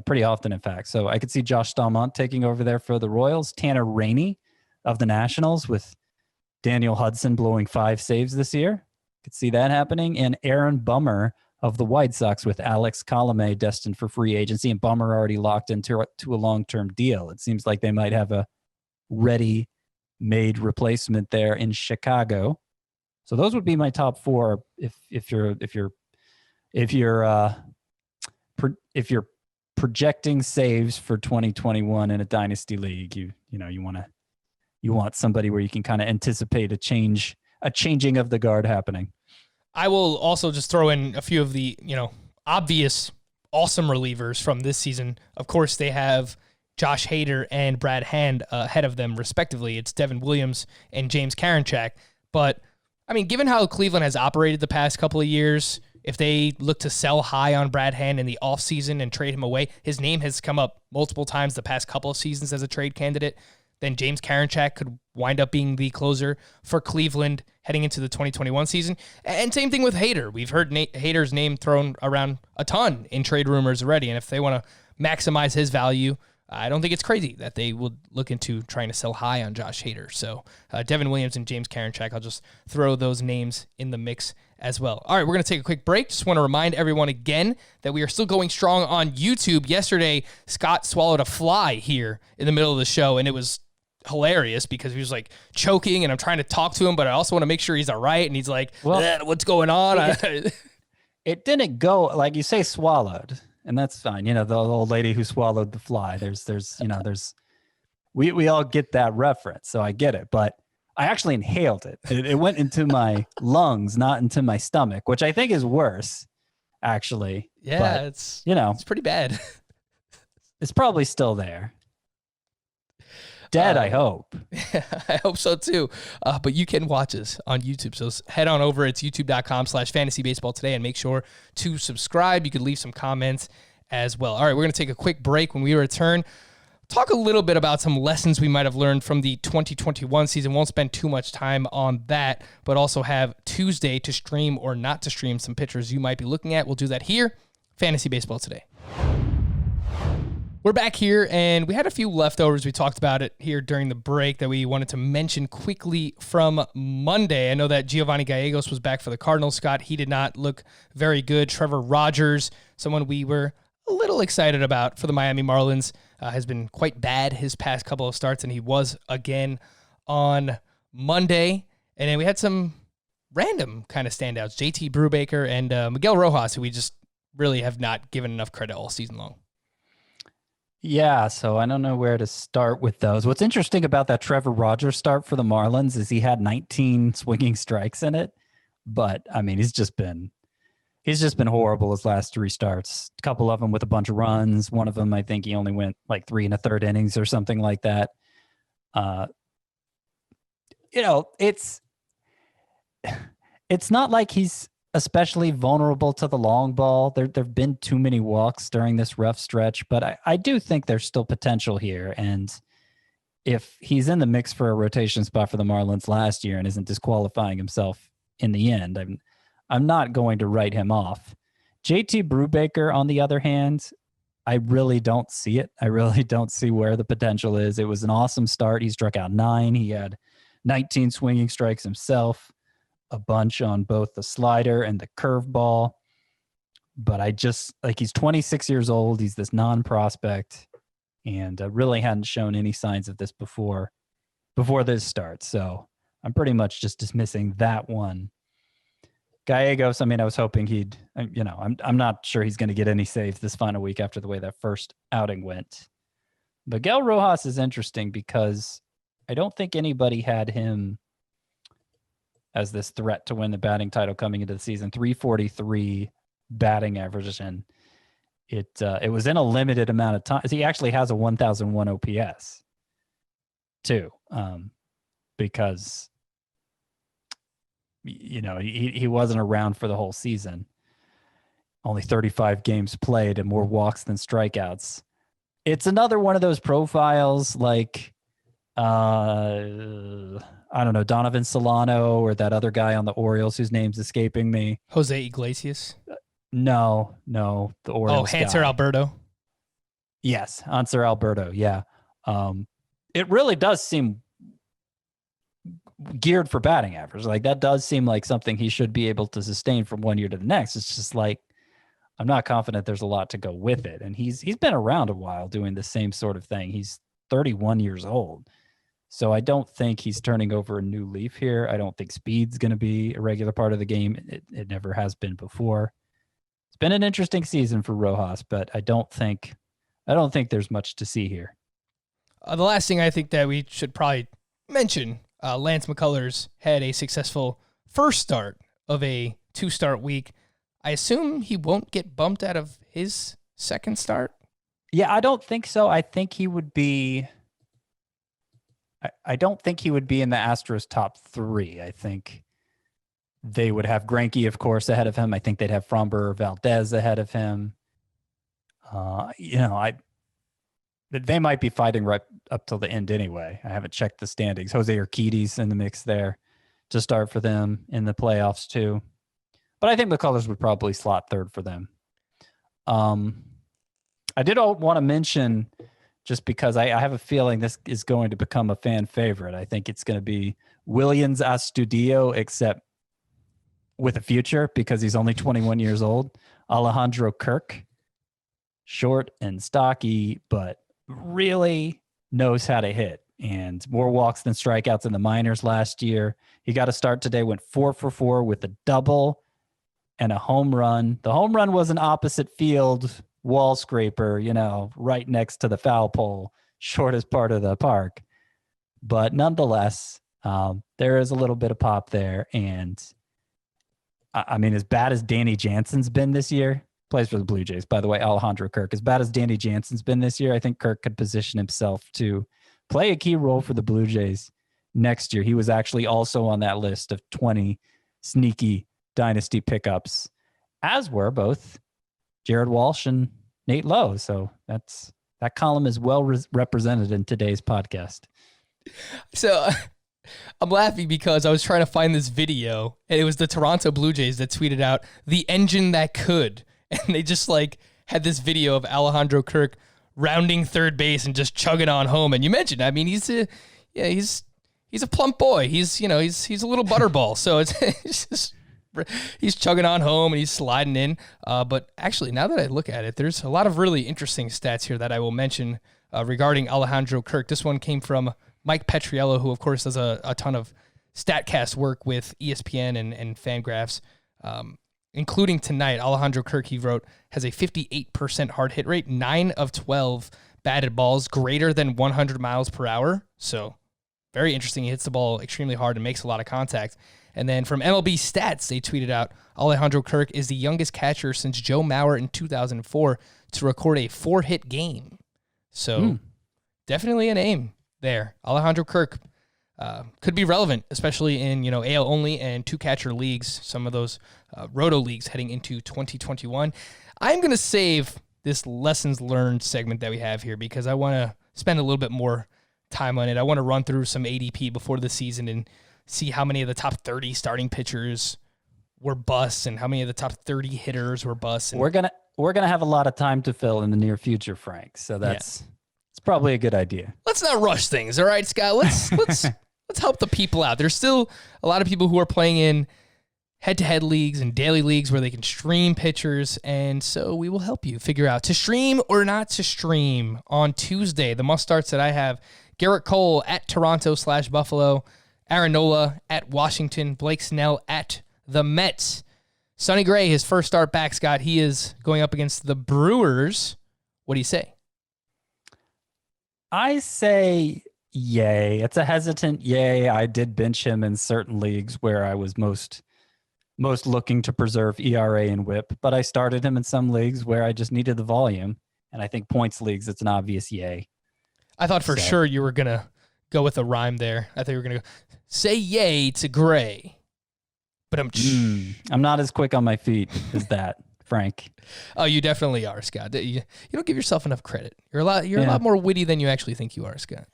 pretty often, in fact. So I could see Josh Stomat taking over there for the Royals. Tanner Rainey of the Nationals, with Daniel Hudson blowing 5 saves this year. Could see that happening. And Aaron Bummer of the White Sox, with Alex Colomé destined for free agency, and Bummer already locked into a long-term deal. It seems like they might have a ready-made replacement there in Chicago. So those would be my top 4. If you're projecting saves for 2021 in a dynasty league, you want somebody where you can kind of anticipate a changing of the guard happening. I will also just throw in a few of the, obvious awesome relievers from this season. Of course, they have Josh Hader and Brad Hand ahead of them, respectively. It's Devin Williams and James Karinchak. But, I mean, given how Cleveland has operated the past couple of years, if they look to sell high on Brad Hand in the offseason and trade him away, his name has come up multiple times the past couple of seasons as a trade candidate. Then James Karinchak could wind up being the closer for Cleveland heading into the 2021 season. And same thing with Hader. We've heard Hader's name thrown around a ton in trade rumors already. And if they want to maximize his value, I don't think it's crazy that they would look into trying to sell high on Josh Hader. So Devin Williams and James Karinchak, I'll just throw those names in the mix as well. All right, we're going to take a quick break. Just want to remind everyone again that we are still going strong on YouTube. Yesterday, Scott swallowed a fly here in the middle of the show, and it was hilarious because he was like choking and I'm trying to talk to him, but I also want to make sure he's all right. And he's like, what's going on? It didn't go, like you say, swallowed, and that's fine. The old lady who swallowed the fly. We all get that reference, so I get it. But I actually inhaled it. It went into my lungs, not into my stomach, which I think is worse, actually. Yeah, but, it's pretty bad. It's probably still there. Dead, I hope. I hope so too. But you can watch us on YouTube. So head on over. It's youtube.com/fantasybaseball today and make sure to subscribe. You could leave some comments as well. All right, we're going to take a quick break. When we return, talk a little bit about some lessons we might have learned from the 2021 season. Won't spend too much time on that, but also have Tuesday to stream or not to stream some pitchers you might be looking at. We'll do that here. Fantasy Baseball Today. We're back here, and we had a few leftovers. We talked about it here during the break that we wanted to mention quickly from Monday. I know that Giovanni Gallegos was back for the Cardinals. Scott, he did not look very good. Trevor Rogers, someone we were a little excited about for the Miami Marlins, has been quite bad his past couple of starts, and he was again on Monday. And then we had some random kind of standouts, JT Brubacher and Miguel Rojas, who we just really have not given enough credit all season long. Yeah, so I don't know where to start with those. What's interesting about that Trevor Rogers start for the Marlins is he had 19 swinging strikes in it, but I mean, he's just been horrible his last 3 starts. A couple of them with a bunch of runs. One of them, I think he only went like 3 1/3 innings or something like that. It's not like he's especially vulnerable to the long ball. There've been too many walks during this rough stretch, but I do think there's still potential here. And if he's in the mix for a rotation spot for the Marlins last year and isn't disqualifying himself in the end, I'm not going to write him off. JT Brubacher, on the other hand, I really don't see it. I really don't see where the potential is. It was an awesome start. He struck out 9. He had 19 swinging strikes himself, a bunch on both the slider and the curveball. But he's 26 years old. He's this non-prospect and really hadn't shown any signs of this before this start. So I'm pretty much just dismissing that one. Gallegos, I mean, I was hoping I'm not sure he's going to get any saves this final week after the way that first outing went. Miguel Rojas is interesting because I don't think anybody had him as this threat to win the batting title coming into the season. 343 batting average, and it was in a limited amount of time. He actually has a 1001 OPS too, because he wasn't around for the whole season. Only 35 games played and more walks than strikeouts. It's another one of those profiles like I don't know, Donovan Solano or that other guy on the Orioles whose name's escaping me. Jose Iglesias? No, the Orioles Hanser guy. Alberto? Yes, Hanser Alberto, yeah. It really does seem geared for batting average. Like, that does seem like something he should be able to sustain from one year to the next. It's just like, I'm not confident there's a lot to go with it. And he's been around a while doing the same sort of thing. He's 31 years old. So I don't think he's turning over a new leaf here. I don't think speed's going to be a regular part of the game. It never has been before. It's been an interesting season for Rojas, but I don't think there's much to see here. The last thing I think that we should probably mention, Lance McCullers had a successful first start of a 2-start week. I assume he won't get bumped out of his second start? Yeah, I don't think so. I think he would be... I don't think he would be in the Astros top 3. I think they would have Greinke, of course, ahead of him. I think they'd have Framber Valdez ahead of him. They might be fighting right up till the end anyway. I haven't checked the standings. Jose Urquidy's in the mix there to start for them in the playoffs too. But I think McCullers would probably slot third for them. I did want to mention, just because I have a feeling this is going to become a fan favorite. I think it's going to be Willians Astudillo, except with a future because he's only 21 years old. Alejandro Kirk, short and stocky, but really knows how to hit. and more walks than strikeouts in the minors last year. He got a start today, went 4 for 4 with a double and a home run. The home run was an opposite field wall scraper, right next to the foul pole, shortest part of the park. But nonetheless, there is a little bit of pop there. And I mean, as bad as Danny Jansen's been this year, plays for the Blue Jays, by the way, Alejandro Kirk, as bad as Danny Jansen's been this year, I think Kirk could position himself to play a key role for the Blue Jays next year. He was actually also on that list of 20 sneaky dynasty pickups, as were both Jared Walsh and Nate Lowe. So that column is well represented in today's podcast. So I'm laughing because I was trying to find this video, and it was the Toronto Blue Jays that tweeted out the engine that could. And they just had this video of Alejandro Kirk rounding third base and just chugging on home. And you mentioned, I mean, he's a plump boy. He's a little butterball. So it's just, he's chugging on home and he's sliding in. But actually, now that I look at it, there's a lot of really interesting stats here that I will mention regarding Alejandro Kirk. This one came from Mike Petriello, who of course does a ton of StatCast work with ESPN and Fangraphs. Including tonight, Alejandro Kirk, he wrote, has a 58% hard hit rate, 9 of 12 batted balls greater than 100 miles per hour. So very interesting. He hits the ball extremely hard and makes a lot of contact. And then from MLB Stats, they tweeted out, Alejandro Kirk is the youngest catcher since Joe Mauer in 2004 to record a 4-hit game. So definitely a name there. Alejandro Kirk could be relevant, especially in, AL only and 2-catcher leagues, some of those roto leagues heading into 2021. I'm going to save this lessons learned segment that we have here because I want to spend a little bit more time on it. I want to run through some ADP before the season and see how many of the top 30 starting pitchers were busts and how many of the top 30 hitters were busts. And we're gonna have a lot of time to fill in the near future, Frank. So it's probably a good idea. Let's not rush things, all right, Scott? Let's help the people out. There's still a lot of people who are playing in head-to-head leagues and daily leagues where they can stream pitchers, and so we will help you figure out to stream or not to stream on Tuesday. The must-starts that I have: Garrett Cole at Toronto/Buffalo, Aaron Nola at Washington, Blake Snell at the Mets. Sonny Gray, his first start back, Scott, he is going up against the Brewers. What do you say? I say yay. It's a hesitant yay. I did bench him in certain leagues where I was most looking to preserve ERA and whip, but I started him in some leagues where I just needed the volume. And I think points leagues, it's an obvious yay. I thought for sure you were going to go with a rhyme there. I thought you were going to say yay to Gray. But I'm not as quick on my feet as that, Frank. Oh, you definitely are, Scott. You don't give yourself enough credit. You're a lot more witty than you actually think you are, Scott.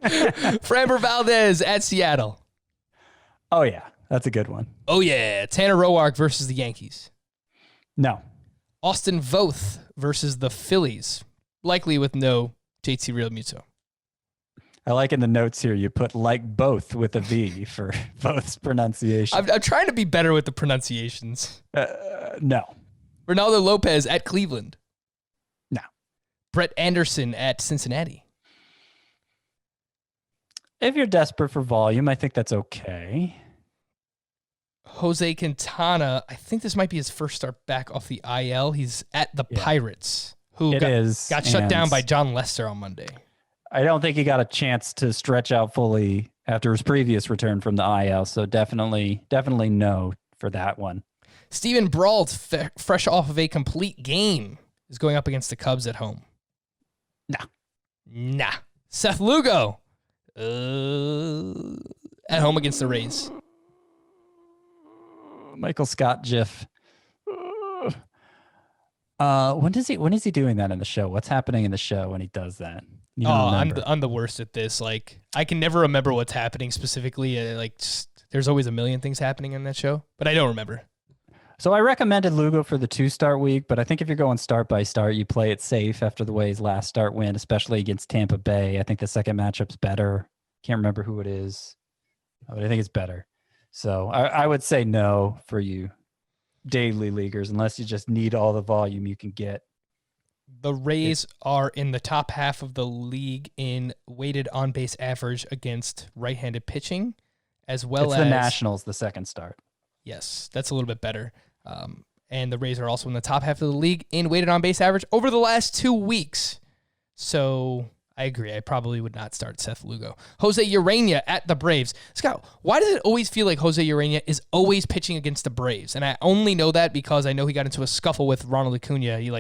Framber Valdez at Seattle. Oh, yeah. That's a good one. Oh, yeah. Tanner Roark versus the Yankees. No. Austin Voth versus the Phillies. Likely with no JT Realmuto. I like in the notes here, you put like both with a V for Voth's pronunciation. I'm trying to be better with the pronunciations. No. Ronaldo Lopez at Cleveland. No. Brett Anderson at Cincinnati. If you're desperate for volume, I think that's okay. Jose Quintana, I think this might be his first start back off the IL. He's at the Pirates, who got shut down by John Lester on Monday. I don't think he got a chance to stretch out fully after his previous return from the IL, so definitely no for that one. Steven Brault, fresh off of a complete game, is going up against the Cubs at home. Nah. Seth Lugo, at home against the Rays. Michael Scott GIF. When is he doing that in the show? What's happening in the show when he does that? I'm the worst at this. Like, I can never remember what's happening specifically. There's always a million things happening in that show, but I don't remember. So I recommended Lugo for the 2-start week, but I think if you're going start by start, you play it safe after the way his last start went, especially against Tampa Bay. I think the second matchup's better. Can't remember who it is, but I think it's better. So I would say no for you daily leaguers, unless you just need all the volume you can get. The Rays are in the top half of the league in weighted on-base average against right-handed pitching, as well as the Nationals, the second start. Yes, that's a little bit better. And the Rays are also in the top half of the league in weighted on-base average over the last 2 weeks. So I agree. I probably would not start Seth Lugo. Jose Urena at the Braves. Scott, why does it always feel like Jose Urena is always pitching against the Braves? And I only know that because I know he got into a scuffle with Ronald Acuna. He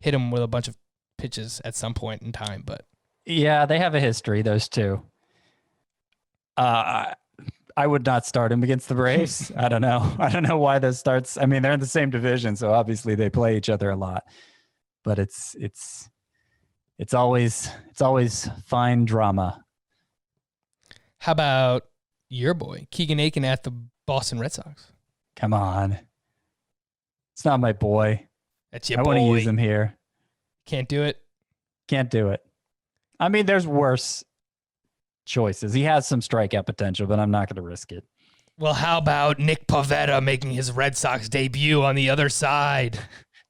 hit him with a bunch of pitches at some point in time. But yeah, they have a history, those two. I would not start him against the Braves. I don't know. I don't know why those starts. I mean, they're in the same division, so obviously they play each other a lot. But it's always fine drama. How about your boy Keegan Aiken at the Boston Red Sox? Come on, it's not my boy. That's your boy. I want to use him here. Can't do it. Can't do it. I mean, there's worse choices. He has some strikeout potential, but I'm not going to risk it. Well, how about Nick Pavetta making his Red Sox debut on the other side?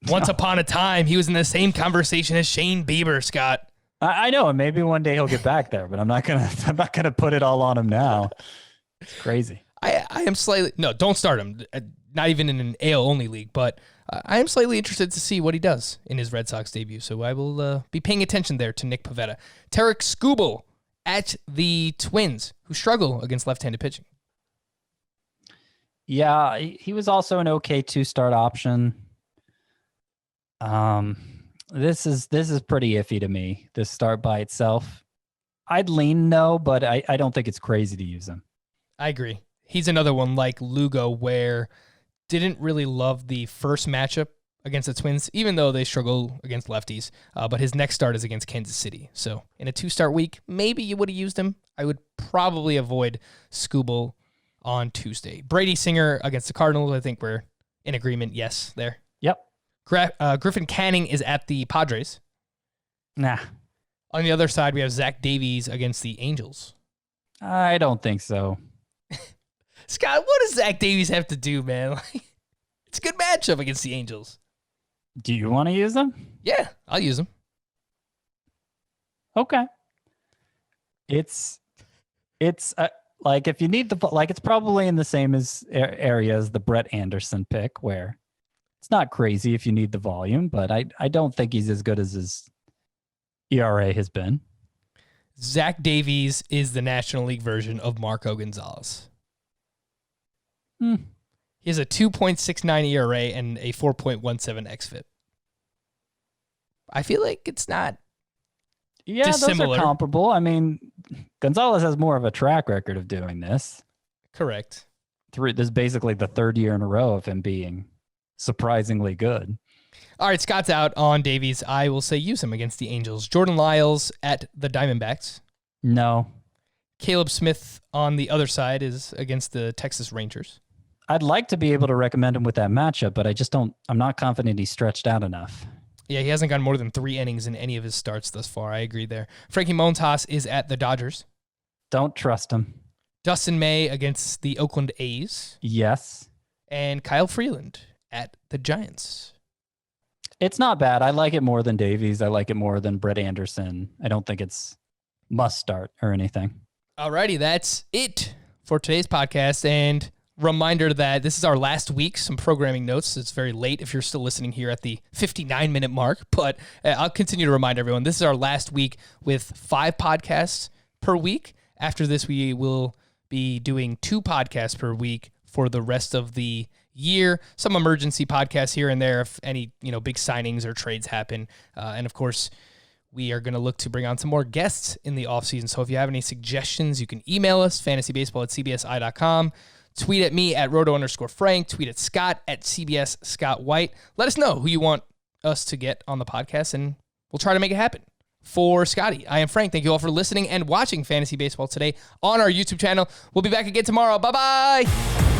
Once upon a time, he was in the same conversation as Shane Bieber, Scott. I know, and maybe one day he'll get back there, but I'm not gonna put it all on him now. It's crazy. I am slightly don't start him. Not even in an AL only league, but I am slightly interested to see what he does in his Red Sox debut. So I will be paying attention there to Nick Pavetta. Tarek Skubal at the Twins, who struggle against left-handed pitching. Yeah, he was also an okay 2-start option. This is pretty iffy to me, this start by itself. I'd lean no, but I don't think it's crazy to use him. I agree. He's another one like Lugo where didn't really love the first matchup against the Twins, even though they struggle against lefties. But his next start is against Kansas City. So in a 2-start week, maybe you would have used him. I would probably avoid Skubal on Tuesday. Brady Singer against the Cardinals. I think we're in agreement. Yes, there. Yep. Griffin Canning is at the Padres. Nah. On the other side, we have Zach Davies against the Angels. I don't think so. Scott, what does Zach Davies have to do, man? It's a good matchup against the Angels. Do you want to use them? Yeah, I'll use them. Okay. It's like if you need it's probably in the same area as the Brett Anderson pick, where it's not crazy if you need the volume, but I don't think he's as good as his ERA has been. Zach Davies is the National League version of Marco Gonzalez. He has a 2.69 ERA and a 4.17 xFIP. I feel like it's not dissimilar. Those are comparable. I mean, Gonzalez has more of a track record of doing this. Correct. This is basically the third year in a row of him being surprisingly good. All right, Scott's out on Davies. I will say use him against the Angels. Jordan Lyles at the Diamondbacks. No. Caleb Smith on the other side is against the Texas Rangers. I'd like to be able to recommend him with that matchup, but I'm not confident he's stretched out enough. Yeah, he hasn't gone more than 3 innings in any of his starts thus far. I agree there. Frankie Montas is at the Dodgers. Don't trust him. Dustin May against the Oakland A's. Yes. And Kyle Freeland at the Giants. It's not bad. I like it more than Davies. I like it more than Brett Anderson. I don't think it's must start or anything. Alrighty, that's it for today's podcast. And reminder that this is our last week, some programming notes. It's very late if you're still listening here at the 59-minute mark, but I'll continue to remind everyone, this is our last week with 5 podcasts per week. After this, we will be doing 2 podcasts per week for the rest of the year. Some emergency podcasts here and there if any big signings or trades happen. And of course, we are going to look to bring on some more guests in the offseason. So if you have any suggestions, you can email us, fantasybaseball@cbsi.com. Tweet at me at roto_Frank. Tweet at Scott at CBS Scott White. Let us know who you want us to get on the podcast, and we'll try to make it happen. For Scotty, I am Frank. Thank you all for listening and watching Fantasy Baseball today on our YouTube channel. We'll be back again tomorrow. Bye-bye.